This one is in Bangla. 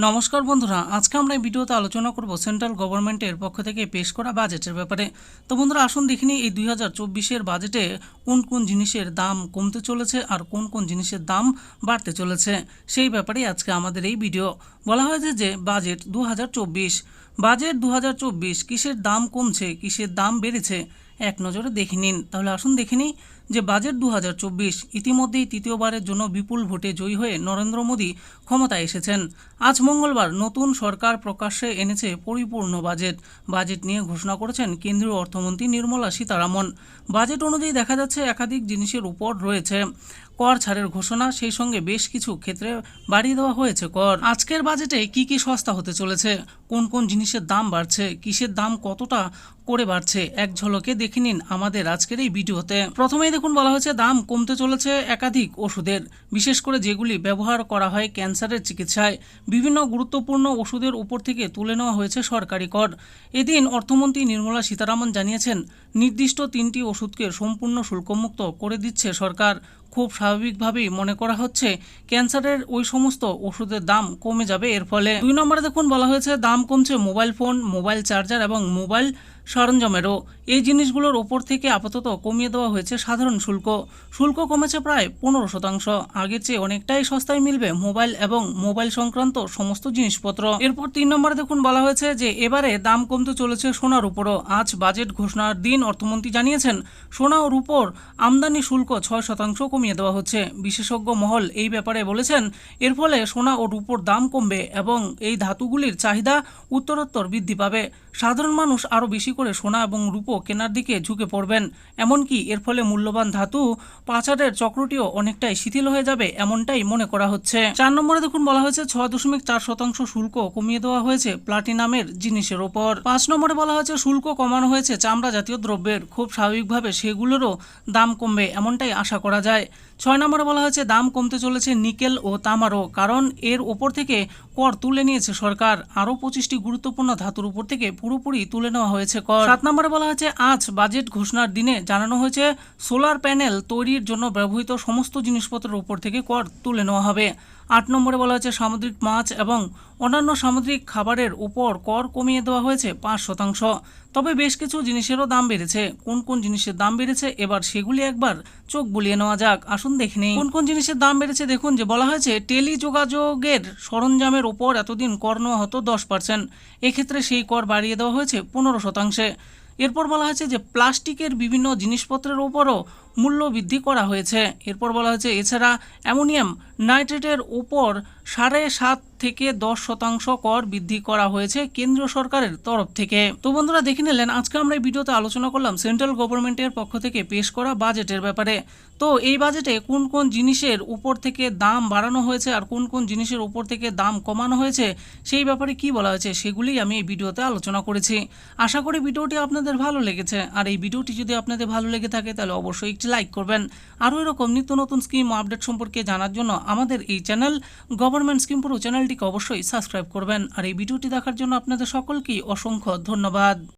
নমস্কার বন্ধুরা, আজকে আমরা এই ভিডিওতে আলোচনা করব সেন্ট্রাল গভর্নমেন্টের পক্ষ থেকে পেশ করা বাজেটের ব্যাপারে। তো বন্ধুরা আসুন দেখিনি এই 2024-এর বাজেটে কোন কোন জিনিসের দাম কমতে চলেছে আর কোন কোন জিনিসের দাম বাড়তে চলেছে সেই ব্যাপারেই আজকে আমাদের এই ভিডিও। বলা হয়েছে যে বাজেট 2024 কিসের দাম কমছে কিসের দাম বেড়েছে এক নজরে দেখে নিন। তাহলে আসুন দেখে নিই যে বাজেট 2024 ইতিমধ্যেই তৃতীয়বারের জন্য বিপুল ভোটে জয়ী হয়ে নরেন্দ্র মোদী ক্ষমতায় এসেছেন। আজ মঙ্গলবার নতুন সরকার প্রকাশ্যে এনেছে পরিপূর্ণ বাজেট নিয়ে ঘোষণা করেছেন কেন্দ্রীয় অর্থমন্ত্রী নির্মলা সীতারামন। বাজেট অনুযায়ী দেখা যাচ্ছে একাধিক জিনিসের উপর রয়েছে কর ছাড়ের ঘোষণা, সেই সঙ্গে বেশ কিছু ক্ষেত্রে বাড়িয়ে দেওয়া হয়েছে কর। আজকের বাজেটে কি কি সস্তা হতে চলেছে, কোন কোন জিনিসের দাম বাড়ছে, কিসের দাম কতটা করে বাড়ছে এক ঝলকে দেখে নিন আমাদের আজকের এই ভিডিওতে। প্রথমেই দেখুন বলা হয়েছে দাম কমতে চলেছে একাধিক ওষুধের, বিশেষ করে যেগুলি ব্যবহার করা হয় ক্যান্সারের চিকিৎসায়। বিভিন্ন গুরুত্বপূর্ণ ওষুধের উপর থেকে তুলে নেওয়া হয়েছে সরকারি কর। এদিন অর্থমন্ত্রী নির্মলা সীতারামন জানিয়েছেন নির্দিষ্ট 3টি ওষুধকে সম্পূর্ণ শুল্কমুক্ত করে দিচ্ছে সরকার। খুব স্বাভাবিকভাবেই মনে করা হচ্ছে ক্যান্সারের ওই সমস্ত ওষুধের দাম কমে যাবে এর ফলে। 2 নম্বরে দেখুন বলা হয়েছে দাম কমছে মোবাইল ফোন, মোবাইল চার্জার এবং মোবাইল সরঞ্জামেরও। এই জিনিসগুলোর ওপর থেকে আপাতত কমিয়ে দেওয়া হয়েছে সাধারণ শুল্ক কমেছে প্রায় 15%। আগের চেয়ে অনেকটাই সস্তায় মিলবে মোবাইল এবং মোবাইল সংক্রান্ত সমস্ত জিনিসপত্র। এরপর 3 নম্বরে দেখুন বলা হয়েছে যে এবারে দাম কমতে চলেছে সোনার উপরও। আজ বাজেট ঘোষণার দিন অর্থমন্ত্রী জানিয়েছেন সোনা ও রূপোর আমদানি শুল্ক 6% কমিয়ে দেওয়া হচ্ছে। বিশেষজ্ঞ মহল এই ব্যাপারে বলেছেন এর ফলে সোনা ও রূপোর দাম কমবে এবং এই ধাতুগুলির চাহিদা উত্তরোত্তর বৃদ্ধি পাবে। সাধারণ মানুষ আরও বেশি করে সোনা এবং রূপো কেনার দিকে ঝুঁকে পড়বেন। এমনকি এর ফলে মূল্যবান ধাতু পাচারের চক্রটিও অনেকটাই শিথিল হয়ে যাবে এমনটাই মনে করা হচ্ছে। 4 নম্বরে দেখুন বলা হয়েছে 6.4% শুল্ক কমিয়ে দেওয়া হয়েছে প্লাটিনামের জিনিসের ওপর। 5 নম্বরে বলা হয়েছে শুল্ক কমানো হয়েছে চামড়া জাতীয় দ্রব্যের। খুব স্বাভাবিকভাবে সেগুলোরও দাম কমবে এমনটাই আশা করা যায়। 6 নম্বরে বলা হয়েছে দাম কমতে চলেছে নিকেল ও তামারও, কারণ এর ওপর থেকে কর তুলে নিয়েছে সরকার। আরও 25টি গুরুত্বপূর্ণ ধাতুর উপর থেকে পুরোপুরি তুলে নেওয়া হয়েছে কর। 7 নম্বরে বলা হয়েছে আজ বাজেট ঘোষণার দিনে জানানো হয়েছে সোলার প্যানেল তৈরির জন্য ব্যবহৃত সমস্ত জিনিসপত্রের উপর থেকে কর তুলে নেওয়া হবে। 8 নম্বরে বলা হয়েছে সামুদ্রিক মাছ এবং অন্যান্য সামুদ্রিক খাবারের উপর কর কমিয়ে দেওয়া হয়েছে 5%। তবে বেশ কিছু জিনিসেরও দাম বেড়েছে। কোন কোন জিনিসের দাম বেড়েছে এবার সেগুলি একবার চোখ বুলিয়ে নেওয়া যাক। আসুন দেখে নিই কোন কোন জিনিসের দাম বেড়েছে। দেখুন যে বলা হয়েছে টেলিযোগাযোগের সরঞ্জামের ওপর এতদিন কর নেওয়া হতো 10%, এক্ষেত্রে সেই কর বাড়িয়ে দেওয়া হয়েছে 15%। এরপর বলা হয়েছে যে প্লাস্টিকের বিভিন্ন জিনিসপত্রের ওপরও মূল্য বৃদ্ধি করা হয়েছে। এরপর বলা হয়েছে এছাড়া অ্যামোনিয়াম নাইট্রেটের ওপর 7.5 থেকে 10% কর বৃদ্ধি করা হয়েছে কেন্দ্রীয় সরকারের তরফ থেকে। তো বন্ধুরা দেখে নিলেন আজকে আমরা এই ভিডিওতে আলোচনা করলাম সেন্ট্রাল গভর্নমেন্টের পক্ষ থেকে পেশ করা বাজেটের ব্যাপারে। তো এই বাজেটে কোন কোন জিনিসের উপর থেকে দাম বাড়ানো হয়েছে আর কোন কোন জিনিসের উপর থেকে দাম কমানো হয়েছে সেই ব্যাপারে কি বলা হয়েছে সেগুলি আমি এই ভিডিওতে আলোচনা করেছি। আশা করি ভিডিওটি আপনাদের ভালো লেগেছে। আর এই ভিডিওটি যদি আপনাদের ভালো লেগে থাকে তাহলে অবশ্যই একটি লাইক করবেন। আরও এরকম নিত্য নতুন স্কিম ও আপডেট সম্পর্কে জানার জন্য আমাদের এই চ্যানেল গভর্নমেন্ট স্কিম পুরো চ্যানেলটিকে অবশ্যই সাবস্ক্রাইব করবেন। আর এই ভিডিওটি দেখার জন্য আপনাদের সকলকেই অসংখ্য ধন্যবাদ।